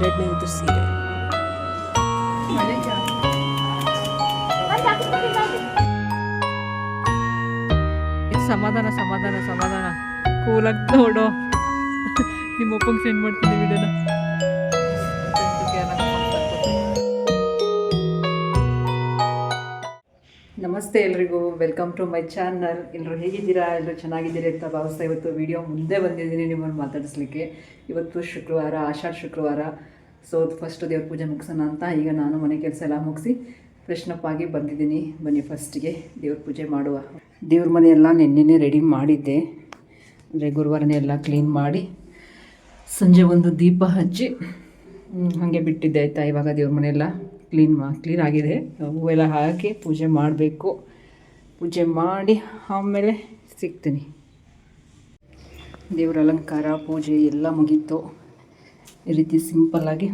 ಎರಡನೇದು ಸೀರೆ. ಸಮಾಧಾನ ಸಮಾಧಾನ ಸಮಾಧಾನ ಕೂಲಾಗಿ ನೋಡು. ನಿಮ್ಮ ಅಪ್ಪಂಗೆ ಸೆಂಡ್ ಮಾಡ್ತೀನಿ ವಿಡಿಯೋನ. ನಮಸ್ತೆ ಎಲ್ರಿಗೂ, ವೆಲ್ಕಮ್ ಟು ಮೈ ಚಾನಲ್. ಎಲ್ಲರೂ ಹೇಗಿದ್ದೀರಾ? ಎಲ್ಲರೂ ಚೆನ್ನಾಗಿದ್ದೀರಿ ಅಂತ ಭಾವಿಸ್ತಾ ಇವತ್ತು ವಿಡಿಯೋ ಮುಂದೆ ಬಂದಿದ್ದೀನಿ ನಿಮ್ಮನ್ನು ಮಾತಾಡಿಸ್ಲಿಕ್ಕೆ. ಇವತ್ತು ಶುಕ್ರವಾರ, ಆಷಾಢ ಶುಕ್ರವಾರ. ಸೊ ಫಸ್ಟ್ ದೇವ್ರ ಪೂಜೆ ಮುಗಿಸೋಣ ಅಂತ ಈಗ ನಾನು ಮನೆ ಕೆಲಸ ಎಲ್ಲ ಮುಗಿಸಿ ಫ್ರೆಶ್ನಪ್ ಆಗಿ ಬಂದಿದ್ದೀನಿ. ಬನ್ನಿ ಫಸ್ಟಿಗೆ ದೇವ್ರ ಪೂಜೆ ಮಾಡುವ. ದೇವ್ರ ಮನೆಯೆಲ್ಲ ನೆನ್ನೆನೇ ರೆಡಿ ಮಾಡಿದ್ದೆ. ಅಂದರೆ ಗುರುವಾರನೇ ಎಲ್ಲ ಕ್ಲೀನ್ ಮಾಡಿ ಸಂಜೆ ಒಂದು ದೀಪ ಹಚ್ಚಿ ಹಾಗೆ ಬಿಟ್ಟಿದ್ದೆ ಆಯಿತಾ. ಇವಾಗ ದೇವ್ರ ಮನೆಯೆಲ್ಲ ಕ್ಲೀನ್ ಆಗಿದೆ. ಹೂವೆಲ್ಲ ಹಾಕಿ ಪೂಜೆ ಮಾಡಬೇಕು. ಪೂಜೆ ಮಾಡಿ ಆಮೇಲೆ ಸಿಗ್ತೀನಿ. ದೇವರ ಅಲಂಕಾರ ಪೂಜೆ ಎಲ್ಲ ಮುಗೀತು. ಈ ರೀತಿ ಸಿಂಪಲ್ಲಾಗಿ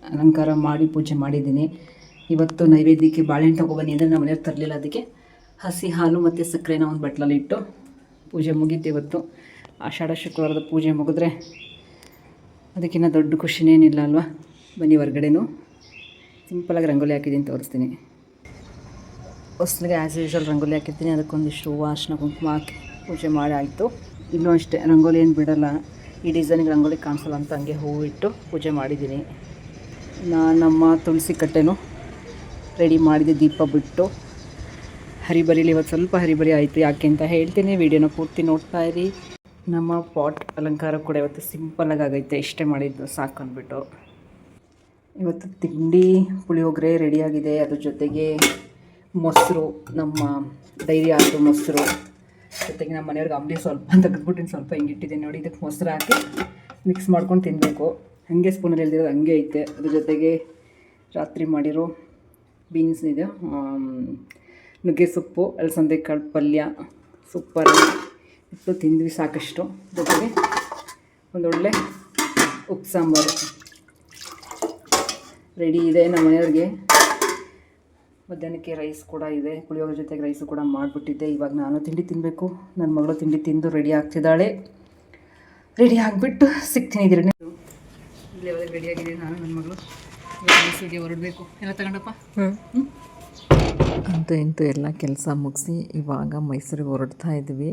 ಅಲಂಕಾರ ಮಾಡಿ ಪೂಜೆ ಮಾಡಿದ್ದೀನಿ. ಇವತ್ತು ನೈವೇದ್ಯಕ್ಕೆ ಬಾಳೆಹಣ್ಣು ತೊಗೊಬನ್ನಿ ಅಂದರೆ ನಮ್ಮ ಮನೆಯವ್ರು ತರಲಿಲ್ಲ. ಅದಕ್ಕೆ ಹಸಿ ಹಾಲು ಮತ್ತು ಸಕ್ಕರೆನ ಒಂದು ಬಟ್ಲಲ್ಲಿ ಇಟ್ಟು ಪೂಜೆ ಮುಗೀತು. ಇವತ್ತು ಆಷಾಢ ಶುಕ್ರವಾರದ ಪೂಜೆ ಮುಗಿದ್ರೆ ಅದಕ್ಕಿಂತ ದೊಡ್ಡ ಖುಷಿನೇನಿಲ್ಲ ಅಲ್ವಾ. ಬನ್ನಿ ಹೊರ್ಗಡೆನೂ ಸಿಂಪಲಾಗಿ ರಂಗೋಲಿ ಹಾಕಿದ್ದೀನಿ, ತೋರಿಸ್ತೀನಿ. ಹೊಸ್ಲಿಗೆ ಆ್ಯಸ್ ಯೂಶ್ವಲ್ ರಂಗೋಲಿ ಹಾಕಿರ್ತೀನಿ. ಅದಕ್ಕೊಂದಿಷ್ಟು ಹೂವು, ಅರಿಶಿನ, ಕುಂಕುಮ ಹಾಕಿ ಪೂಜೆ ಮಾಡಿ ಆಯಿತು. ಇನ್ನೂ ಅಷ್ಟೇ, ರಂಗೋಲಿ ಏನು ಬಿಡೋಲ್ಲ. ಈ ಡಿಸೈನಿಗೆ ರಂಗೋಲಿ ಕಾಣಿಸಲ್ಲ ಅಂತ ಹಂಗೆ ಹೂವು ಇಟ್ಟು ಪೂಜೆ ಮಾಡಿದ್ದೀನಿ. ನಮ್ಮ ತುಳಸಿ ಕಟ್ಟೆನೂ ರೆಡಿ ಮಾಡಿದೆ. ದೀಪ ಬಿಟ್ಟು ಹರಿಬರಿಲಿ ಇವತ್ತು ಸ್ವಲ್ಪ ಹರಿಬರಿ ಆಯಿತು. ಯಾಕೆ ಅಂತ ಹೇಳ್ತೀನಿ, ವಿಡಿಯೋನ ಪೂರ್ತಿ ನೋಡ್ತಾ ಇರಿ. ನಮ್ಮ ಪಾಟ್ ಅಲಂಕಾರ ಕೂಡ ಇವತ್ತು ಸಿಂಪಲಾಗಿ ಆಗೈತೆ. ಇಷ್ಟೇ ಮಾಡಿದ್ದು ಸಾಕು ಅಂದ್ಬಿಟ್ಟು. ಇವತ್ತು ತಿಂಡಿ ಪುಳಿಯೋಗರೆ ರೆಡಿಯಾಗಿದೆ. ಅದ್ರ ಜೊತೆಗೆ ಮೊಸರು, ನಮ್ಮ ಡೈರಿ ಆಯಿತು ಮೊಸರು. ಜೊತೆಗೆ ನಮ್ಮ ಮನೆಯವ್ರಿಗೆ ಅಂಬಲಿ ಸ್ವಲ್ಪ ತೆಗೆದ್ಬಿಟ್ಟು ಸ್ವಲ್ಪ ಹಿಂಗಿಟ್ಟಿದ್ದೀನಿ ನೋಡಿ. ಇದಕ್ಕೆ ಮೊಸರು ಹಾಕಿ ಮಿಕ್ಸ್ ಮಾಡ್ಕೊಂಡು ತಿನ್ನಬೇಕು. ಹಾಗೆ ಸ್ಪೂನಲ್ಲಿ ಎಳ್ದಿರೋದು ಹಂಗೆ ಐತೆ. ಅದ್ರ ಜೊತೆಗೆ ರಾತ್ರಿ ಮಾಡಿರೋ ಬೀನ್ಸ್ ಇದೆ, ನುಗ್ಗೆ ಸೊಪ್ಪು, ಅಲಸಂದೆಕಾಳು ಪಲ್ಯ ಸೂಪರ್ ಇಟ್ಟು ತಿಂದ್ವಿ ಸಾಕಷ್ಟು. ಜೊತೆಗೆ ಒಂದೊಳ್ಳೆ ಉಪ್ಪು ಸಾಂಬಾರು ರೆಡಿ ಇದೆ. ನಮ್ಮ ಮನೆಯವ್ರಿಗೆ ಮಧ್ಯಾಹ್ನಕ್ಕೆ ರೈಸ್ ಕೂಡ ಇದೆ. ಪುಳಿಯೋಗರೆ ಜೊತೆಗೆ ರೈಸು ಕೂಡ ಮಾಡಿಬಿಟ್ಟಿದ್ದೆ. ಇವಾಗ ನಾನು ತಿಂಡಿ ತಿನ್ನಬೇಕು. ನನ್ನ ಮಗಳು ತಿಂಡಿ ತಿಂದು ರೆಡಿ ಆಗ್ತಿದ್ದಾಳೆ. ರೆಡಿ ಆಗಿಬಿಟ್ಟು ಸಿಗ್ತೀನಿ. ಇಲ್ಲೇ ರೆಡಿಯಾಗಿದೆ ನಾನು, ನನ್ನ ಮಗಳು ಮೈಸೂರಿಗೆ ಹೊರಡಬೇಕು. ಎಲ್ಲ ತಗೊಂಡಪ್ಪ. ಅಂತೂ ಇಂತೂ ಎಲ್ಲ ಕೆಲಸ ಮುಗಿಸಿ ಇವಾಗ ಮೈಸೂರಿಗೆ ಹೊರಡ್ತಾ ಇದ್ವಿ.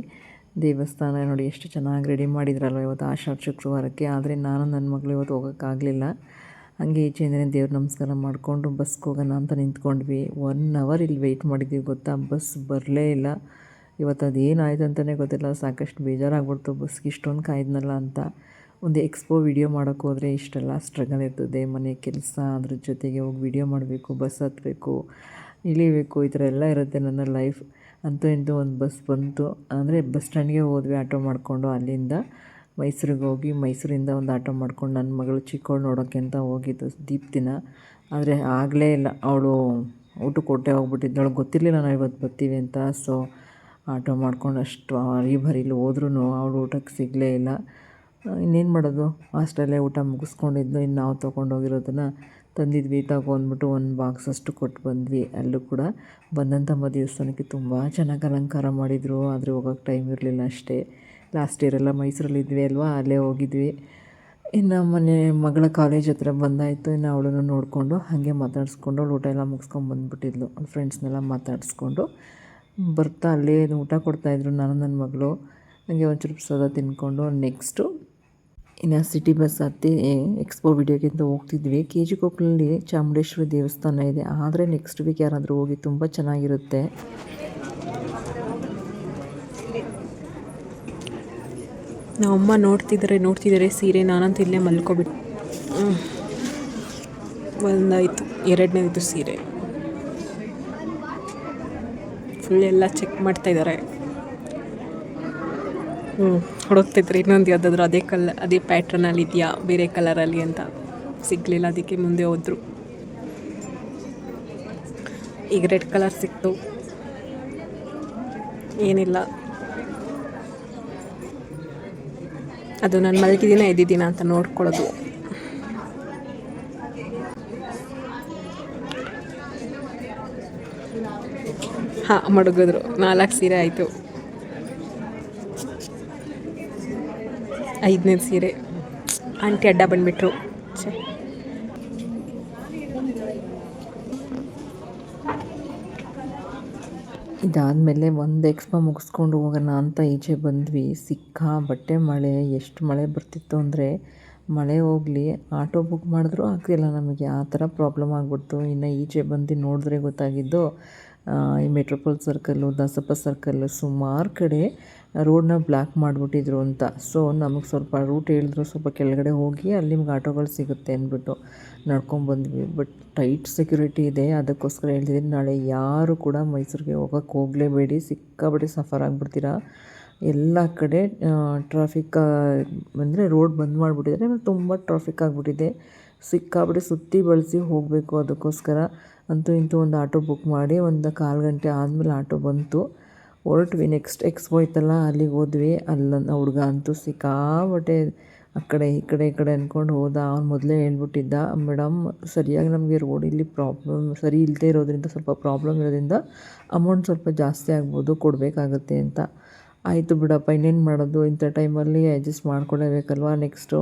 ದೇವಸ್ಥಾನ ನೋಡಿ ಎಷ್ಟು ಚೆನ್ನಾಗಿ ರೆಡಿ ಮಾಡಿದ್ರಲ್ವ ಇವತ್ತು ಆಷಾಢ ಶುಕ್ರವಾರಕ್ಕೆ. ಆದರೆ ನಾನು ನನ್ನ ಮಗಳು ಇವತ್ತು ಹೋಗೋಕ್ಕಾಗಲಿಲ್ಲ. ಹಂಗೆ ಈಚೆಯಿಂದನೇ ದೇವ್ರ ನಮಸ್ಕಾರ ಮಾಡಿಕೊಂಡು ಬಸ್ಗೆ ಹೋಗೋಣ ಅಂತ ನಿಂತ್ಕೊಂಡ್ವಿ. 1 ಅವರ್ ಇಲ್ಲಿ ವೆಯ್ಟ್ ಮಾಡಿದ್ದೀವಿ ಗೊತ್ತಾ. ಬಸ್ ಬರಲೇ ಇಲ್ಲ. ಇವತ್ತು ಅದೇನಾಯಿತು ಅಂತಲೇ ಗೊತ್ತಿಲ್ಲ. ಸಾಕಷ್ಟು ಬೇಜಾರಾಗ್ಬಿಡ್ತು ಬಸ್ಗೆ ಇಷ್ಟೊಂದು ಕಾಯ್ದನಲ್ಲ ಅಂತ. ಒಂದು ಎಕ್ಸ್ಪೋ ವಿಡಿಯೋ ಮಾಡೋಕ್ಕೆ ಹೋದರೆ ಇಷ್ಟೆಲ್ಲ ಸ್ಟ್ರಗಲ್ ಇರ್ತದೆ. ಮನೆ ಕೆಲಸ, ಅದ್ರ ಜೊತೆಗೆ ಹೋಗಿ ವಿಡಿಯೋ ಮಾಡಬೇಕು, ಬಸ್ ಹತ್ತಬೇಕು, ಇಳಿಬೇಕು, ಈ ಥರ ಎಲ್ಲ ಇರುತ್ತೆ ನನ್ನ ಲೈಫ್. ಅಂತೂ ಇಂತೂ ಒಂದು ಬಸ್ ಬಂತು. ಅಂದರೆ ಬಸ್ ಸ್ಟ್ಯಾಂಡ್ಗೆ ಹೋದ್ವಿ ಆಟೋ ಮಾಡಿಕೊಂಡು. ಅಲ್ಲಿಂದ ಮೈಸೂರಿಗೆ ಹೋಗಿ ಮೈಸೂರಿಂದ ಒಂದು ಆಟೋ ಮಾಡ್ಕೊಂಡು ನನ್ನ ಮಗಳು ಚಿಕ್ಕವಳು ನೋಡೋಕ್ಕೆ ಅಂತ ಹೋಗಿದ್ದು ದೀಪ್ತಿನ. ಆದರೆ ಆಗಲೇ ಇಲ್ಲ, ಅವಳು ಊಟಕ್ಕೆ ಹೊಟ್ಟೆ ಹೋಗ್ಬಿಟ್ಟಿದ್ದಳು. ಗೊತ್ತಿರಲಿಲ್ಲ ನಾವು ಇವತ್ತು ಬರ್ತೀವಿ ಅಂತ. ಸೊ ಆಟೋ ಮಾಡ್ಕೊಂಡು ಅಷ್ಟು ಹರಿಬರಿಲಿ ಹೋದ್ರೂ ಅವಳು ಊಟಕ್ಕೆ ಸಿಗಲೇ ಇಲ್ಲ. ಇನ್ನೇನು ಮಾಡೋದು, ಅಷ್ಟರಲ್ಲೇ ಊಟ ಮುಗಿಸ್ಕೊಂಡಿದ್ದು. ಇನ್ನು ನಾವು ತೊಗೊಂಡೋಗಿರೋದನ್ನು ತಂದಿದ್ವಿ. ತಗೊಂಡ್ಬಿಟ್ಟು ಒಂದು ಬಾಕ್ಸ್ ಅಷ್ಟು ಕೊಟ್ಟು ಬಂದ್ವಿ. ಅಲ್ಲೂ ಕೂಡ ಬಂದಂಥಮ್ಮ ದೇವಸ್ಥಾನಕ್ಕೆ ತುಂಬ ಚೆನ್ನಾಗಿ ಅಲಂಕಾರ ಮಾಡಿದರು. ಆದರೆ ಹೋಗೋಕ್ಕೆ ಟೈಮ್ ಇರಲಿಲ್ಲ ಅಷ್ಟೇ. ಲಾಸ್ಟ್ ಇಯರೆಲ್ಲ ಮೈಸೂರಲ್ಲಿದ್ವಿ ಅಲ್ವಾ, ಅಲ್ಲೇ ಹೋಗಿದ್ವಿ. ಇನ್ನು ಮಗಳ ಕಾಲೇಜ್ ಹತ್ರ ಬಂದಾಯಿತು. ಇನ್ನು ಅವಳನ್ನು ನೋಡಿಕೊಂಡು ಹಾಗೆ ಮಾತಾಡಿಸ್ಕೊಂಡು ಅವಳು ಊಟ ಎಲ್ಲ ಮುಗಿಸ್ಕೊಂಡು ಬಂದುಬಿಟ್ಟಿದ್ಲು. ಫ್ರೆಂಡ್ಸ್ನೆಲ್ಲ ಮಾತಾಡಿಸ್ಕೊಂಡು ಬರ್ತಾ ಅಲ್ಲೇ ಊಟ ಕೊಡ್ತಾಯಿದ್ರು ನಾನು ನನ್ನ ಮಗಳು. ಹಾಗೆ ಒಂಚೂರು ಪ್ರಸಾದ ತಿಂದ್ಕೊಂಡು ನೆಕ್ಸ್ಟು ಇನ್ನು ಸಿಟಿ ಬಸ್ ಹತ್ತಿ ಎಕ್ಸ್ಪೋ ವಿಡಿಯೋಗೆ ಅಂತ ಹೋಗ್ತಿದ್ವಿ. KG ಕೊಪ್ಪಲಲ್ಲಿ ಚಾಮುಂಡೇಶ್ವರಿ ದೇವಸ್ಥಾನ ಇದೆ. ಆದರೆ ನೆಕ್ಸ್ಟ್ ವೀಕ್ ಯಾರಾದರೂ ಹೋಗಿ ತುಂಬ ಚೆನ್ನಾಗಿರುತ್ತೆ. ನಮ್ಮಮ್ಮ ನೋಡ್ತಿದ್ದಾರೆ ಸೀರೆ. ನಾನಂತೂ ಇಲ್ಲೇ ಮಲ್ಕೊಬಿಟ್ಟು ಬಂದಾಯಿತು. ಎರಡನೇದು ಸೀರೆ ಫುಲ್ ಎಲ್ಲ ಚೆಕ್ ಮಾಡ್ತಾಯಿದ್ದಾರೆ. ಹುಡುಕ್ತಿದ್ರು ಇನ್ನೊಂದು ಯಾವುದಾದ್ರೂ ಅದೇ ಪ್ಯಾಟ್ರನಲ್ಲಿ ಇದೆಯಾ, ಬೇರೆ ಕಲರಲ್ಲಿ ಅಂತ. ಸಿಗಲಿಲ್ಲ, ಅದಕ್ಕೆ ಮುಂದೆ ಹೋದರು. ಈಗ ರೆಡ್ ಕಲರ್ ಸಿಕ್ತು. ಏನಿಲ್ಲ, ಅದು ನಾನು ಮಲಗಿದ್ದೀನ ಎದ್ದಿದ್ದೀನ ಅಂತ ನೋಡ್ಕೊಳ್ಳೋದು. ಹಾಂ, ಮಡಗಿದ್ರು. 4 ಸೀರೆ ಆಯಿತು. 5ನೇ ಸೀರೆ ಆಂಟಿ ಅಡ್ಡ ಬಂದುಬಿಟ್ರು. ಛೇ, ಇದಾದಮೇಲೆ ಒಂದು ಎಕ್ಸ್ಪೋ ಮುಗಿಸ್ಕೊಂಡು ಹೋಗೋಣ ಅಂತ ಈಚೆ ಬಂದ್ವಿ. ಸಿಕ್ಕಾಪಟ್ಟೆ ಮಳೆ, ಎಷ್ಟು ಮಳೆ ಬರ್ತಿತ್ತು ಅಂದರೆ ಮಳೆ ಹೋಗಲಿ ಆಟೋ ಬುಕ್ ಮಾಡಿದ್ರೂ ಆಗ್ತಿಲ್ಲ ನಮಗೆ, ಆ ಥರ ಪ್ರಾಬ್ಲಮ್ ಆಗಿಬಿಡ್ತು. ಇನ್ನು ಈಚೆ ಬಂದು ನೋಡಿದ್ರೆ ಗೊತ್ತಾಗಿದ್ದು ಈ ಮೆಟ್ರೋಪೋಲ್ ಸರ್ಕಲ್ಲು, ದಾಸಪ್ಪ ಸರ್ಕಲ್ಲು ಸುಮಾರು ಕಡೆ ರೋಡನ್ನ ಬ್ಲಾಕ್ ಮಾಡಿಬಿಟ್ಟಿದ್ರು ಅಂತ. ಸೊ ನಮಗೆ ಸ್ವಲ್ಪ ರೂಟ್ ಹೇಳಿದ್ರು, ಸ್ವಲ್ಪ ಕೆಳಗಡೆ ಹೋಗಿ ಅಲ್ಲಿ ನಿಮ್ಗೆ ಆಟೋಗಳು ಸಿಗುತ್ತೆ ಅಂದ್ಬಿಟ್ಟು ನಡ್ಕೊಂಬಂದ್ವಿ. ಬಟ್ ಟೈಟ್ ಸೆಕ್ಯೂರಿಟಿ ಇದೆ, ಅದಕ್ಕೋಸ್ಕರ ಹೇಳ್ತಿದ್ದೀನಿ ನಾಳೆ ಯಾರು ಕೂಡ ಮೈಸೂರಿಗೆ ಹೋಗೋಕ್ಕೆ ಹೋಗಲೇಬೇಡಿ, ಸಿಕ್ಕಾಪಟ್ಟೆ ಸಫರ್ ಆಗಿಬಿಡ್ತೀರಾ. ಎಲ್ಲ ಕಡೆ ಟ್ರಾಫಿಕ್ ಅಂದರೆ ರೋಡ್ ಬಂದ್ ಮಾಡಿಬಿಟ್ಟಿದ್ದಾರೆ, ತುಂಬ ಟ್ರಾಫಿಕ್ ಆಗಿಬಿಟ್ಟಿದೆ. ಸಿಕ್ಕಾಪಟ್ಟೆ ಸುತ್ತಿ ಬಳಸಿ ಹೋಗಬೇಕು. ಅದಕ್ಕೋಸ್ಕರ ಅಂತೂ ಇಂತೂ ಒಂದು ಆಟೋ ಬುಕ್ ಮಾಡಿ ಒಂದು 1/4 ಗಂಟೆ ಆದಮೇಲೆ ಆಟೋ ಬಂತು. ಹೊರಟ್ವಿ. ನೆಕ್ಸ್ಟ್ ಎಕ್ಸ್ಪೋ ಐತಲ್ಲ ಅಲ್ಲಿಗೆ ಹೋದ್ವಿ. ಅಲ್ಲೊಂದು ಹುಡುಗ ಅಂತೂ ಸಿಕ್ಕಾಪಟ್ಟೆ ಆ ಕಡೆ ಈ ಕಡೆ ಅಂದ್ಕೊಂಡು ಹೋದ. ಅವ್ನು ಮೊದಲೇ ಹೇಳ್ಬಿಟ್ಟಿದ್ದ, ಮೇಡಮ್ ಸರಿಯಾಗಿ ನಮಗೆ ರೋಡ್ ಇಲ್ಲಿ ಪ್ರಾಬ್ಲಮ್ ಸರಿ ಇಲ್ಲದೆ ಇರೋದ್ರಿಂದ, ಸ್ವಲ್ಪ ಪ್ರಾಬ್ಲಮ್ ಇರೋದ್ರಿಂದ ಅಮೌಂಟ್ ಸ್ವಲ್ಪ ಜಾಸ್ತಿ ಆಗ್ಬೋದು, ಕೊಡಬೇಕಾಗತ್ತೆ ಅಂತ. ಆಯಿತು ಬಿಡಪ್ಪ, ಇನ್ನೇನು ಮಾಡೋದು, ಇಂಥ ಟೈಮಲ್ಲಿ ಅಡ್ಜಸ್ಟ್ ಮಾಡ್ಕೊಳ್ಳೇಬೇಕಲ್ವ. ನೆಕ್ಸ್ಟು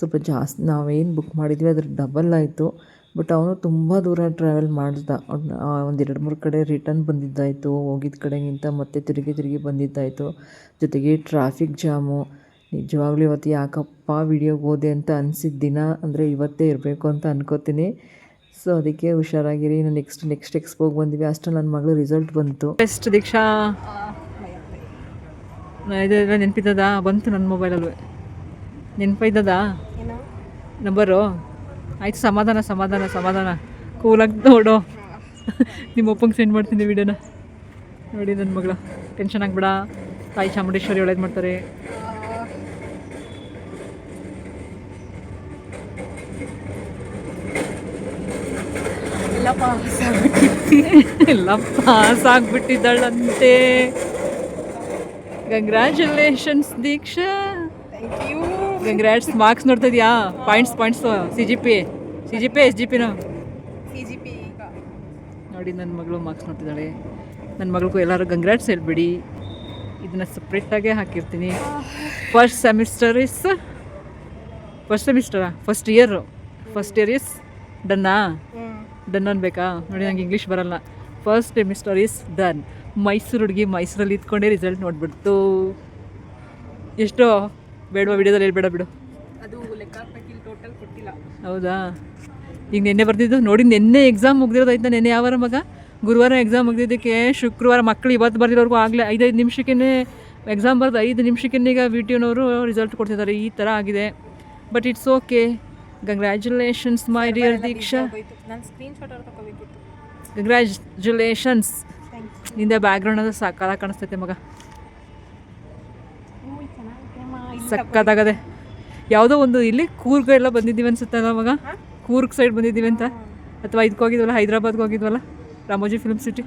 ಸ್ವಲ್ಪ ಜಾಸ್ತಿ ನಾವೇನು ಬುಕ್ ಮಾಡಿದ್ವಿ ಅದ್ರ ಡಬಲ್ ಆಯಿತು. ಬಟ್ ಅವನು ತುಂಬ ದೂರ ಟ್ರಾವೆಲ್ ಮಾಡ್ದ. ಒಂದು 2-3 ಕಡೆ ರಿಟರ್ನ್ ಬಂದಿದ್ದಾಯಿತು, ಹೋಗಿದ್ದ ಕಡೆಗಿಂತ ಮತ್ತೆ ತಿರುಗಿ ಬಂದಿದ್ದಾಯಿತು. ಜೊತೆಗೆ ಟ್ರಾಫಿಕ್ ಜಾಮು. ನಿಜವಾಗ್ಲೂ ಇವತ್ತು ಯಾಕಪ್ಪ ವಿಡಿಯೋಗೆ ಹೋದೆ ಅಂತ ಅನಿಸಿದ ದಿನ ಅಂದರೆ ಇವತ್ತೇ ಇರಬೇಕು ಅಂತ ಅನ್ಕೋತೀನಿ. ಸೊ ಅದಕ್ಕೆ ಹುಷಾರಾಗಿರಿ. ಇನ್ನು ನೆಕ್ಸ್ಟ್ ಎಕ್ಸ್ಪೋಗೆ ಬಂದಿವಿ. ಅಷ್ಟು ನನ್ನ ಮಗಳು ರಿಸಲ್ಟ್ ಬಂತು. ಬೆಸ್ಟ್ ದೀಕ್ಷಾ ಇದೆಲ್ಲ ನೆನಪಿದ್ದದ ಬಂತು ನನ್ನ ಮೊಬೈಲಲ್ಲೂ. ನೆನಪಿದ್ದದ ನಂಬರು? ಆಯ್ತು, ಸಮಾಧಾನ ಕೂಲಾಗಿ ನೋಡು. ನಿಮ್ಮ ಅಪ್ಪಂಗೆ ಸೆಂಡ್ ಮಾಡ್ತೀನಿ ವಿಡಿಯೋನ. ನೋಡಿ ನನ್ನ ಮಗಳ, ಟೆನ್ಷನ್ ಆಗಬೇಡ, ತಾಯಿ ಚಾಮುಂಡೇಶ್ವರಿ ಒಳ್ಳೇದು ಮಾಡ್ತಾರೆ. ಎಲ್ಲ ಪಾಸ್ ಆಗಿಬಿಟ್ಟಿದ್ದಾಳಂತೆ. ಕಂಗ್ರ್ಯಾಚುಲೇಷನ್ಸ್ ದೀಕ್ಷಾ. ಕಂಗ್ರ್ಯಾಟ್ಸ್. ಮಾರ್ಕ್ಸ್ ನೋಡ್ತಾ ಇದೆಯಾ? Points C G P S G ಪಿನ ನೋಡಿ. ನನ್ನ ಮಗಳು ಮಾರ್ಕ್ಸ್ ನೋಡ್ತಿದ್ದಾಳೆ. ನನ್ನ ಮಗಳಿಗೂ ಎಲ್ಲರೂ ಕಂಗ್ರ್ಯಾಟ್ಸ್ ಹೇಳ್ಬಿಡಿ. ಇದನ್ನು ಸಪ್ರೇಟಾಗೇ ಹಾಕಿರ್ತೀನಿ. ಫಸ್ಟ್ ಇಯರ್ ಇಸ್ ಡನ್ ಅನ್ಬೇಕಾ? ನೋಡಿ, ನಂಗೆ ಇಂಗ್ಲೀಷ್ ಬರಲ್ಲ. First semester is done. Mysuru ಹುಡುಗಿ ಮೈಸೂರಲ್ಲಿ ಇದ್ಕೊಂಡೇ ರಿಸಲ್ಟ್ ನೋಡ್ಬಿಡ್ತು. ಎಷ್ಟು ಬೇಡವಾ ವಿಡಿಯೋದಲ್ಲಿ ಹೇಳ್ಬೇಡ ಬಿಡು. ಅದು ಲೆಕ್ಕ ಟೋಟಲ್ ಕೊಟ್ಟಿಲ್ಲ. ಹೌದಾ? ಈಗ ನೆನ್ನೆ ಬರ್ತಿದ್ದು ನೋಡಿ. ನೆನ್ನೆ ಎಕ್ಸಾಮ್ ಮುಗ್ದಿರೋದಾಯ್ತಾ? ನೆನ್ನೆ ಯಾವಾರ ಮಗ? ಗುರುವಾರ ಎಕ್ಸಾಮ್ ಮುಗ್ದಿದ್ದಕ್ಕೆ ಶುಕ್ರವಾರ ಮಕ್ಕಳು ಇವತ್ತು ಬರ್ದಿರೋರ್ಗೂ ಆಗಲೇ 5 ನಿಮಿಷಕ್ಕೇ ಎಕ್ಸಾಮ್ ಬರೆದು 5 ನಿಮಿಷಕ್ಕೇ ಈಗ VTನವರು ರಿಸಲ್ಟ್ ಕೊಡ್ತಿದ್ದಾರೆ. ಈ ಥರ ಆಗಿದೆ. But it's okay. Congratulations my dear Deeksha. ನಾನು ಸ್ಕ್ರೀನ್ಶಾಟ್ ತಗೋಬೇಕಿತ್ತು. ಕಂಗ್ರ್ಯಾಚುಲೇಷನ್ಸ್. ನಿಂದೆ ಬ್ಯಾಕ್ಗ್ರೌಂಡ್ ಅದು ಸಕ್ಕತ್ತಾಗಿ ಕಾಣಿಸ್ತೈತೆ ಮಗ, ಸಕ್ಕತ್ತಾಗದೆ. ಯಾವುದೋ ಒಂದು ಇಲ್ಲಿ ಕೂರ್ಗ್ ಎಲ್ಲ ಬಂದಿದ್ದೀವಿ ಅನ್ಸುತ್ತೆ ಅಲ್ಲ ಮಗ? ಕೂರ್ಗ್ ಸೈಡ್ ಬಂದಿದ್ದೀವಿ ಅಂತ, ಅಥವಾ ಇದಕ್ಕೆ ಹೋಗಿದ್ವಲ್ಲ, ಹೈದ್ರಾಬಾದ್ಗೆ ಹೋಗಿದ್ವಲ್ಲ, ರಾಮೋಜಿ ಫಿಲ್ಮ್ ಸಿಟಿ,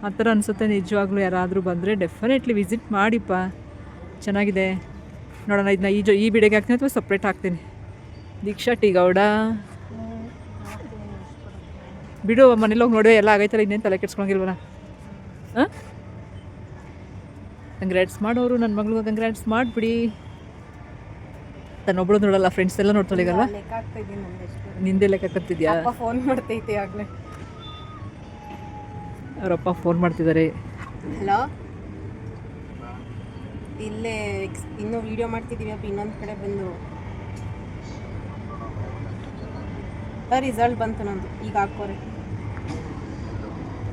ಆ ಥರ ಅನಿಸುತ್ತೆ. ನಿಜವಾಗ್ಲೂ ಯಾರಾದರೂ ಬಂದರೆ ಡೆಫಿನೆಟ್ಲಿ ವಿಸಿಟ್ ಮಾಡಿಪ್ಪ, ಚೆನ್ನಾಗಿದೆ. ನೋಡೋಣ, ಇದನ್ನ ಈ ವಿಡಿಯೋಗೆ ಹಾಕ್ತೀನಿ ಅಥವಾ ಸಪ್ರೇಟ್ ಹಾಕ್ತೀನಿ. ದೀಕ್ಷಾ ಟಿ ಗೌಡ ಬಿಡು, ಮನೇಲಿ ಹೋಗಿ ನೋಡಿದೆ ಎಲ್ಲ ಆಗೈತಲ್ಲ, ಇನ್ನೇನು ತಲೆ ಕೆಡ್ಸ್ಕೊಳಂಗಿಲ್ವಲ್ಲ. ಹಾಂ, ಕಂಗ್ರ್ಯಾಟ್ಸ್ ಮಾಡೋರು ನನ್ನ ಮಗಳಿಗೂ ಕಂಗ್ರ್ಯಾಟ್ಸ್ ಮಾಡಿಬಿಡಿ. ತನ್ನೊಬ್ಬಳು ನೋಡಲ್ಲ, ಫ್ರೆಂಡ್ಸ್ ಎಲ್ಲ ನೋಡ್ತಾಳೆ. ಈಗಲ್ಲ ನಿಂದೆ ಲೆಕ್ಕ ಹಾಕ್ತಿದ್ಯಾ? ಫೋನ್ ಮಾಡ್ತೈತೆ ಆಗಲೇ. ಅವರಪ್ಪ ಫೋನ್ ಮಾಡ್ತಿದ್ದಾರೆ. ಹಲೋ, ಇಲ್ಲೇ ಇನ್ನೂ ವೀಡಿಯೋ ಮಾಡ್ತಿದ್ದೀವಿ ಅಪ್ಪ. ಇನ್ನೊಂದು ಕಡೆ ಬಂದು ರಿಸಲ್ಟ್ ಬಂತು ನಂದು. ಈಗ ಹಾಕೋರೆ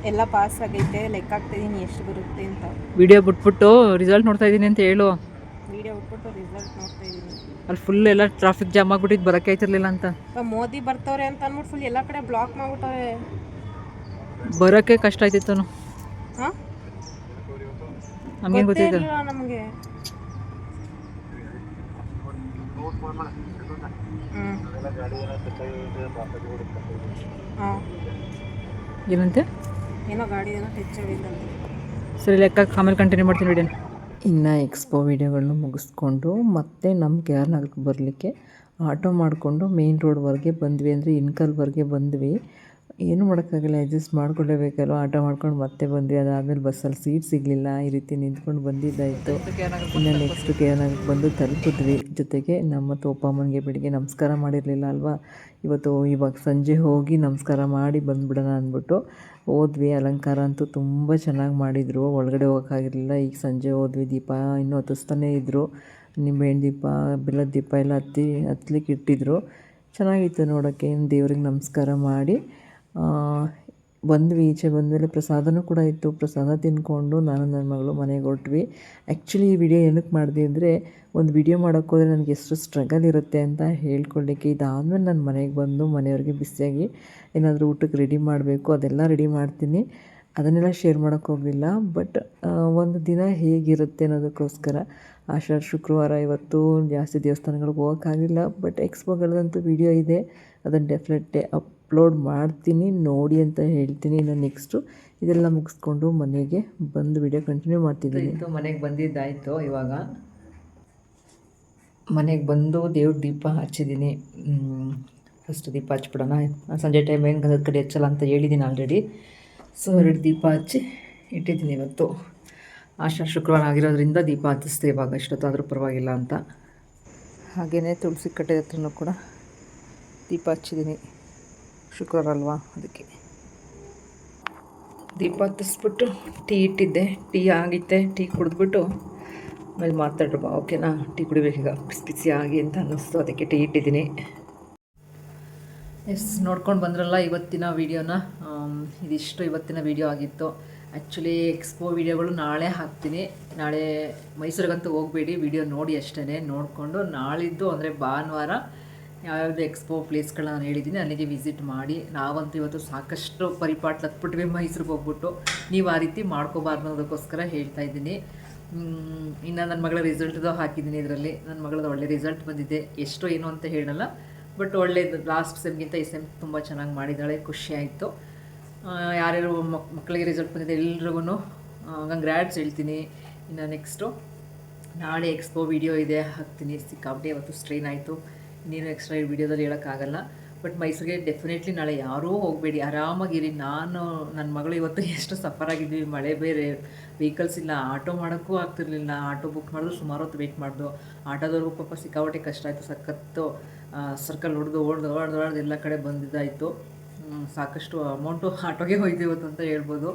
ಎಲ್ಲ ಪಾಸ್ ಆಗೈತೆ. ಲೆಕ್ಕ ಹಾಕ್ತಿದ್ದೀನಿ ಎಷ್ಟು ಬರುತ್ತೆ ಅಂತ. ವಿಡಿಯೋ ಬಿಟ್ಬಿಟ್ಟು ರಿಸಲ್ಟ್ ನೋಡ್ತಾ ಇದ್ದೀನಿ ಅಂತ ಹೇಳು. ವಿಡಿಯೋ ಬಿಟ್ಬಿಟ್ಟು ರಿಸಲ್ಟ್ ನೋಡ್ತಾ ಇದ್ದೀನಿ. ಅಲ್ಲಿ ಫುಲ್ ಎಲ್ಲ ಟ್ರಾಫಿಕ್ ಜಾಮ್ ಆಗ್ಬಿಟ್ಟಿದ್ದು, ಬರೋಕ್ಕೆ ಆಯ್ತಿರ್ಲಿಲ್ಲ ಅಂತ. ಮೋದಿ ಬರ್ತವ್ರೆ ಅಂತ ಅಂದ್ಬಿಟ್ಟು ಫುಲ್ ಎಲ್ಲ ಕಡೆ ಬ್ಲಾಕ್ ಮಾಡ್ಬಿಟ್ಟವ್ರೆ. ಬರೋಕ್ಕೆ ಕಷ್ಟ ಆಯ್ತಿತ್ತು. ಹಾಂ, ನಮಗೇನು ಗೊತ್ತಿತ್ತು ನಮಗೆ. ಏನಂತೆ? ಏನೋ ಗಾಡಿ ಏನೋ ಟಚ್ ಆಗಿದ್ದಂತೆ. ಸರಿ, ಲೆಕ್ಕ ಆಮೇಲೆ ಕಂಟಿನ್ಯೂ ಮಾಡ್ತೀನಿ ವಿಡಿಯೋನ. ಇನ್ನು ಎಕ್ಸ್ಪೋ ವೀಡಿಯೋಗಳನ್ನ ಮುಗಿಸ್ಕೊಂಡು ಮತ್ತೆ ನಮ್ಮ KR ನಗರಕ್ಕೆ ಬರಲಿಕ್ಕೆ ಆಟೋ ಮಾಡಿಕೊಂಡು ಮೇನ್ ರೋಡ್ವರೆಗೆ ಬಂದ್ವಿ, ಅಂದರೆ ಇನ್ಕಲ್ವರೆಗೆ ಬಂದ್ವಿ. ಏನು ಮಾಡೋಕ್ಕಾಗಲ್ಲ, ಅಡ್ಜಸ್ಟ್ ಮಾಡ್ಕೊಳ್ಳೇಬೇಕಲ್ವ. ಆಟ ಮಾಡ್ಕೊಂಡು ಮತ್ತೆ ಬಂದ್ವಿ. ಅದಾದಮೇಲೆ ಬಸ್ಸಲ್ಲಿ ಸೀಟ್ ಸಿಗಲಿಲ್ಲ, ಈ ರೀತಿ ನಿಂತ್ಕೊಂಡು ಬಂದಿದ್ದಾಯಿತು. ಇನ್ನು ನೆಕ್ಸ್ಟು ಕೇರಳಕ್ಕೆ ಬಂದು ತಲುಪಿದ್ವಿ. ಜೊತೆಗೆ ನಮ್ಮ ತೋಪಮ್ಮನಿಗೆ ಬೆಳಿಗ್ಗೆ ನಮಸ್ಕಾರ ಮಾಡಿರಲಿಲ್ಲ ಅಲ್ವಾ, ಇವಾಗ ಸಂಜೆ ಹೋಗಿ ನಮಸ್ಕಾರ ಮಾಡಿ ಬಂದುಬಿಡೋಣ ಅಂದ್ಬಿಟ್ಟು ಹೋದ್ವಿ. ಅಲಂಕಾರ ಅಂತೂ ತುಂಬ ಚೆನ್ನಾಗಿ ಮಾಡಿದರು, ಒಳಗಡೆ ಹೋಗೋಕ್ಕಾಗಿರಲಿಲ್ಲ. ಈಗ ಸಂಜೆ ಹೋದ್ವಿ, ದೀಪ ಇನ್ನೂ ಹತ್ತಿಸ್ತಾನೇ ಇದ್ದರು. ನಿಂಬೆಹಣ್ಣು ದೀಪ, ಬೆಲ್ಲದ ದೀಪ ಎಲ್ಲ ಹತ್ತಲಿಕ್ಕೆ ಇಟ್ಟಿದ್ರು. ಚೆನ್ನಾಗಿತ್ತು ನೋಡೋಕ್ಕೆ. ದೇವ್ರಿಗೆ ನಮಸ್ಕಾರ ಮಾಡಿ ಬಂದ್ವಿ. ಈಚೆ ಬಂದಮೇಲೆ ಪ್ರಸಾದನೂ ಕೂಡ ಇತ್ತು. ಪ್ರಸಾದ ತಿಂದ್ಕೊಂಡು ನಾನು ನನ್ನ ಮಗಳು ಮನೆಗೆ ಹೊರಟ್ವಿ. ಆ್ಯಕ್ಚುಲಿ ಈ ವಿಡಿಯೋ ಏನಕ್ಕೆ ಮಾಡಿದೆ ಅಂದರೆ, ಒಂದು ವಿಡಿಯೋ ಮಾಡೋಕ್ಕೋದ್ರೆ ನನಗೆ ಎಷ್ಟು ಸ್ಟ್ರಗಲ್ ಇರುತ್ತೆ ಅಂತ ಹೇಳ್ಕೊಳ್ಳಿಕ್ಕೆ. ಇದಾದಮೇಲೆ ನಾನು ಮನೆಗೆ ಬಂದು ಮನೆಯವ್ರಿಗೆ ಬಿಸಿಯಾಗಿ ಏನಾದರೂ ಊಟಕ್ಕೆ ರೆಡಿ ಮಾಡಬೇಕು, ಅದೆಲ್ಲ ರೆಡಿ ಮಾಡ್ತೀನಿ. ಅದನ್ನೆಲ್ಲ ಶೇರ್ ಮಾಡೋಕ್ಕೆ ಹೋಗಲಿಲ್ಲ. ಬಟ್ ಒಂದು ದಿನ ಹೇಗಿರುತ್ತೆ ಅನ್ನೋದಕ್ಕೋಸ್ಕರ ಆಷಾಢ ಶುಕ್ರವಾರ ಇವತ್ತು ಜಾಸ್ತಿ ದೇವಸ್ಥಾನಗಳಿಗೆ ಹೋಗೋಕ್ಕಾಗಲಿಲ್ಲ. ಬಟ್ ಎಕ್ಸ್ಪೋಗಳದಂತೂ ವಿಡಿಯೋ ಇದೆ, ಅದನ್ನು ಡೆಫಿನೆಟ್ಲಿ ಅಪ್ಲೋಡ್ ಮಾಡ್ತೀನಿ, ನೋಡಿ ಅಂತ ಹೇಳ್ತೀನಿ. ಇನ್ನು ನೆಕ್ಸ್ಟು ಇದೆಲ್ಲ ಮುಗಿಸ್ಕೊಂಡು ಮನೆಗೆ ಬಂದು ವಿಡಿಯೋ ಕಂಟಿನ್ಯೂ ಮಾಡ್ತಿದ್ದೀನಿ. ಮನೆಗೆ ಬಂದಿದ್ದಾಯಿತು. ಇವಾಗ ಮನೆಗೆ ಬಂದು ದೇವ್ರ ದೀಪ ಹಚ್ಚಿದ್ದೀನಿ. ಫಸ್ಟ್ ದೀಪ ಹಚ್ಬಿಡೋಣ, ಸಂಜೆ ಟೈಮ್ ಹೆಂಗೆ ಅದ್ರ ಕಡೆ ಹಚ್ಚಲ್ಲ ಅಂತ ಹೇಳಿದ್ದೀನಿ ಆಲ್ರೆಡಿ. ಸೊ 2 ದೀಪ ಹಚ್ಚಿ ಇಟ್ಟಿದ್ದೀನಿ. ಇವತ್ತು ಆಷಾಢ ಶುಕ್ರವಾರ ಆಗಿರೋದ್ರಿಂದ ದೀಪ ಹಚ್ಚಿಸ್ದೆ ಇವಾಗ, ಇಷ್ಟೊತ್ತಾದರೂ ಪರವಾಗಿಲ್ಲ ಅಂತ. ಹಾಗೆಯೇ ತುಳಸಿ ಕಟ್ಟೆ ಹತ್ರನೂ ಕೂಡ ದೀಪ ಹಚ್ಚಿದ್ದೀನಿ, ಶುಕ್ರವಾರ ಅಲ್ವಾ ಅದಕ್ಕೆ. ದೀಪ ಹತ್ತಿಸ್ಬಿಟ್ಟು ಟೀ ಇಟ್ಟಿದ್ದೆ, ಟೀ ಆಗಿತ್ತೆ. ಟೀ ಕುಡಿದ್ಬಿಟ್ಟು ಆಮೇಲೆ ಮಾತಾಡ್ರಪ್ಪ, ಓಕೆನಾ? ಟೀ ಕುಡಿಬೇಕೀಗ, ಬಿಸಿ ಬಿಸಿ ಆಗಿ ಅಂತ ಅನ್ನಿಸ್ತು, ಅದಕ್ಕೆ ಟೀ ಇಟ್ಟಿದ್ದೀನಿ. ನೋಡ್ಕೊಂಡು ಬಂದ್ರಲ್ಲ ಇವತ್ತಿನ ವೀಡಿಯೋನ. ಇದಿಷ್ಟು ಇವತ್ತಿನ ವೀಡಿಯೋ ಆಗಿತ್ತು. ಆ್ಯಕ್ಚುಲಿ ಎಕ್ಸ್ಪೋ ವೀಡಿಯೋಗಳು ನಾಳೆ ಹಾಕ್ತೀನಿ. ನಾಳೆ ಮೈಸೂರಿಗಂತೂ ಹೋಗಬೇಡಿ, ವೀಡಿಯೋ ನೋಡಿ ಅಷ್ಟೇ. ನೋಡಿಕೊಂಡು ನಾಳಿದ್ದು ಅಂದರೆ ಭಾನುವಾರ ಯಾವ್ಯಾವುದು ಎಕ್ಸ್ಪೋ ಪ್ಲೇಸ್ಗಳನ್ನ ನಾನು ಹೇಳಿದ್ದೀನಿ ಅಲ್ಲಿಗೆ ವಿಸಿಟ್ ಮಾಡಿ. ನಾವಂತೂ ಇವತ್ತು ಸಾಕಷ್ಟು ಪರಿಪಾಟ್ಲು ಹತ್ಬಿಟ್ವಿ ಮೈಸೂರಿಗೆ ಹೋಗ್ಬಿಟ್ಟು. ನೀವು ಆ ರೀತಿ ಮಾಡ್ಕೋಬಾರ್ದು ಅನ್ನೋದಕ್ಕೋಸ್ಕರ ಹೇಳ್ತಾ ಇದ್ದೀನಿ. ಇನ್ನು ನನ್ನ ಮಗಳ ರಿಸಲ್ಟ್ದು ಹಾಕಿದ್ದೀನಿ ಇದರಲ್ಲಿ. ನನ್ನ ಮಗಳದ್ದು ಒಳ್ಳೆ ರಿಸಲ್ಟ್ ಬಂದಿದೆ. ಎಷ್ಟು ಏನು ಅಂತ ಹೇಳಲ್ಲ, ಬಟ್ ಒಳ್ಳೆಯದು. ಲಾಸ್ಟ್ ಸೆಮ್ಗಿಂತ ಈ ಸೆಮ್ ತುಂಬ ಚೆನ್ನಾಗಿ ಮಾಡಿದ್ದಾಳೆ, ಖುಷಿ ಆಯಿತು. ಯಾರ್ಯಾರು ಮಕ್ಕಳಿಗೆ ರಿಸಲ್ಟ್ ಬಂದಿದೆ ಎಲ್ರಿಗೂ ಕಂಗ್ರ್ಯಾಟ್ಸ್ ಹೇಳ್ತೀನಿ. ಇನ್ನು ನೆಕ್ಸ್ಟು ನಾಳೆ ಎಕ್ಸ್ಪೋ ವೀಡಿಯೋ ಇದೆ, ಹಾಕ್ತೀನಿ. ಸಿಕ್ಕಾಪಟ್ಟೆ ಇವತ್ತು ಸ್ಟ್ರೈನ್ ಆಯಿತು, ಇನ್ನೇನು ಎಕ್ಸ್ಟ್ರಾ ಈ ವಿಡಿಯೋದಲ್ಲಿ ಹೇಳೋಕ್ಕಾಗಲ್ಲ. ಬಟ್ ಮೈಸೂರಿಗೆ ಡೆಫಿನೆಟ್ಲಿ ನಾಳೆ ಯಾರೂ ಹೋಗಬೇಡಿ, ಆರಾಮಾಗಿರಿ. ನನ್ನ ಮಗಳು ಇವತ್ತು ಎಷ್ಟು ಸಫರ್ ಆಗಿದ್ವಿ, ಮಳೆ ಬೇರೆ, ವೆಹಿಕಲ್ಸ್ ಇಲ್ಲ, ಆಟೋ ಮಾಡೋಕ್ಕೂ ಆಗ್ತಿರ್ಲಿಲ್ಲ. ಆಟೋ ಬುಕ್ ಮಾಡಿದ್ರು ಸುಮಾರು ಹೊತ್ತು ವೆಯ್ಟ್ ಮಾಡಿದ್ರು. ಆಟೋದವ್ರಿಗೂ ಪಾಪ ಸಿಕ್ಕಾಪಟ್ಟೆ ಕಷ್ಟ ಆಯಿತು. ಸಖತ್ತು ಸರ್ಕಲ್ ಹೊಡೆದು ಎಲ್ಲ ಕಡೆ ಬಂದಿದ್ದಾಯಿತು. ಸಾಕಷ್ಟು ಅಮೌಂಟು ಆಟೋಗೆ ಹೋಯ್ತು ಇವತ್ತು ಅಂತ ಹೇಳ್ಬೋದು.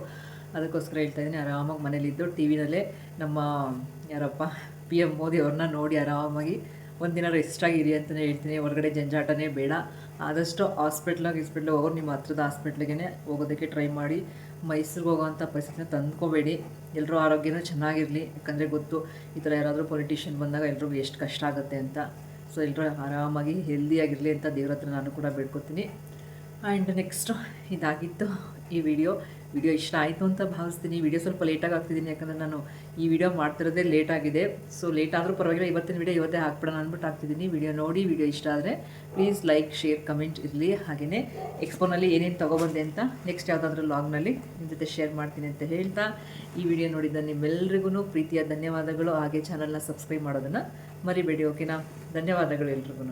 ಅದಕ್ಕೋಸ್ಕರ ಹೇಳ್ತಾಯಿದ್ದೀನಿ, ಆರಾಮಾಗಿ ಮನೇಲಿದ್ದು ಟಿ ವಿನಲ್ಲೇ ನಮ್ಮ ಯಾರಪ್ಪ PM ಮೋದಿ ಅವ್ರನ್ನ ನೋಡಿ ಆರಾಮಾಗಿ ಒಂದಿನ ರೆಸ್ಟಾಗಿರಿ ಅಂತಲೇ ಹೇಳ್ತೀನಿ. ಹೊರಗಡೆ ಜಂಜಾಟನೇ ಬೇಡ. ಆದಷ್ಟು ಹಾಸ್ಪಿಟ್ಲಿಗೆ ಹೋಗೋರು ನಿಮ್ಮ ಹತ್ರದ ಹಾಸ್ಪಿಟ್ಲಿಗೆ ಹೋಗೋದಕ್ಕೆ ಟ್ರೈ ಮಾಡಿ. ಮೈಸೂರಿಗೆ ಹೋಗೋವಂಥ ಪರಿಸ್ಥಿತಿನ ತಂದ್ಕೋಬೇಡಿ. ಎಲ್ಲರೂ ಆರೋಗ್ಯನೂ ಚೆನ್ನಾಗಿರಲಿ. ಯಾಕಂದರೆ ಗೊತ್ತು, ಈ ಥರ ಯಾರಾದರೂ ಪೊಲಿಟಿಷಿಯನ್ ಬಂದಾಗ ಎಲ್ರಿಗೂ ಎಷ್ಟು ಕಷ್ಟ ಆಗುತ್ತೆ ಅಂತ. ಸೊ ಎಲ್ಲರೂ ಆರಾಮಾಗಿ ಹೆಲ್ದಿಯಾಗಿರಲಿ ಅಂತ ದೇವ್ರ ಹತ್ರ ನಾನು ಕೂಡ ಬೇಡ್ಕೊತೀನಿ. ಆ್ಯಂಡ್ ನೆಕ್ಸ್ಟು ಇದಾಗಿತ್ತು ಈ ವಿಡಿಯೋ ಇಷ್ಟ ಆಯಿತು ಅಂತ ಭಾವಿಸ್ತೀನಿ. ವಿಡಿಯೋ ಸ್ವಲ್ಪ ಲೇಟಾಗಿ ಆಗ್ತಿದ್ದೀನಿ, ಯಾಕಂದರೆ ನಾನು ಈ ವಿಡಿಯೋ ಮಾಡ್ತಿರೋದೇ ಲೇಟಾಗಿದೆ. ಸೊ ಲೇಟ್ ಆದರೂ ಪರವಾಗಿಲ್ಲ, ಇವತ್ತಿನ ವಿಡಿಯೋ ಇವತ್ತೇ ಹಾಕ್ಬಿಡೋಣ ಅಂದ್ಬಿಟ್ಟು ಹಾಕ್ತಿದ್ದೀನಿ. ವಿಡಿಯೋ ನೋಡಿ, ವಿಡಿಯೋ ಇಷ್ಟ ಆದರೆ ಪ್ಲೀಸ್ ಲೈಕ್, ಶೇರ್, ಕಮೆಂಟ್ ಇರಲಿ. ಹಾಗೆಯೇ ಎಕ್ಸ್ಪೋನಲ್ಲಿ ಏನೇನು ತೊಗೊಬಂದೆ ಅಂತ ನೆಕ್ಸ್ಟ್ ಯಾವುದಾದ್ರೂ ಲಾಗ್ನಲ್ಲಿ ನಿಮ್ಮ ಜೊತೆ ಶೇರ್ ಮಾಡ್ತೀನಿ ಅಂತ ಹೇಳ್ತಾ, ಈ ವಿಡಿಯೋ ನೋಡಿದ್ದ ನಿಮ್ಮೆಲ್ಲರಿಗೂ ಪ್ರೀತಿಯ ಧನ್ಯವಾದಗಳು. ಹಾಗೆ ಚಾನಲ್ನ ಸಬ್ಸ್ಕ್ರೈಬ್ ಮಾಡೋದನ್ನು ಮರಿಬೇಡಿ, ಓಕೆನಾ? ಧನ್ಯವಾದಗಳು ಎಲ್ರಿಗೂ.